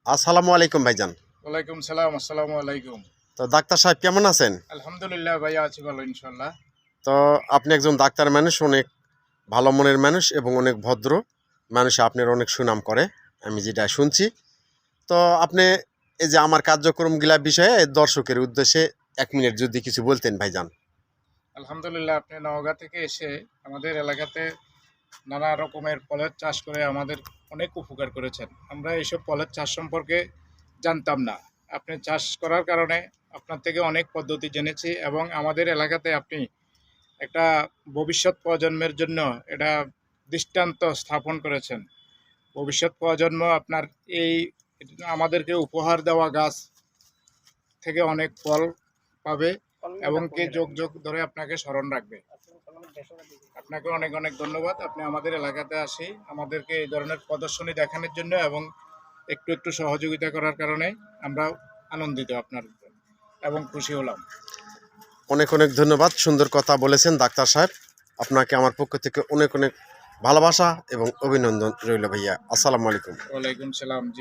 আসসালামু আলাইকুম ভাইজান। ওয়ালাইকুম সালাম। আসসালামু আলাইকুম। তো ডাক্তার সাহেব কেমন আছেন? আলহামদুলিল্লাহ ভাইয়া আছি ভালো ইনশাল্লাহ। তো আপনি একজন ডাক্তার মানুষ, অনেক ভালো মনের মানুষ এবং অনেক ভদ্র মানুষ, আপনার অনেক সুনাম করে আমি যেটা শুনছি। তো আপনি এই যে আমার কার্যক্রমগুলা বিষয়ে দর্শকের উদ্দেশ্যে 1 মিনিট যদি কিছু বলতেন ভাইজান। আলহামদুলিল্লাহ, আপনি নওগাঁ থেকে এসে আমাদের এলাকাতে নানা রকমের ফলের চাষ করে আমাদের অনেক উপকার করেছেন। আমরা এইসব ফলের চাষ সম্পর্কে জানতাম না। আপনি চাষ করার কারণে আপনার থেকে অনেক পদ্ধতি জেনেছি এবং আমাদের এলাকাতে আপনি একটা ভবিষ্যৎ প্রজন্মের জন্য এটা দৃষ্টান্ত স্থাপন করেছেন। ভবিষ্যৎ প্রজন্ম আপনার এই আমাদেরকে উপহার দেওয়া গাছ থেকে অনেক ফল পাবে এবং কি যোগ যোগ ধরে আপনাকে স্মরণ রাখবে। আপনাকে অনেক অনেক ধন্যবাদ। আপনি আমাদের এলাকাতে আসি আমাদেরকে এই ধরনের প্রদর্শনী দেখানোর জন্য এবং একটু একটু সহযোগিতা করার কারণে আমরা আনন্দিত আপনার এবং খুশি হলাম। অনেক অনেক ধন্যবাদ, সুন্দর কথা বলেছেন ডাক্তার সাহেব। আপনাকে আমার পক্ষ থেকে অনেক অনেক ভালোবাসা এবং অভিনন্দন রইল ভাইয়া। আসসালামু আলাইকুম। ওয়ালাইকুম সালাম। জি।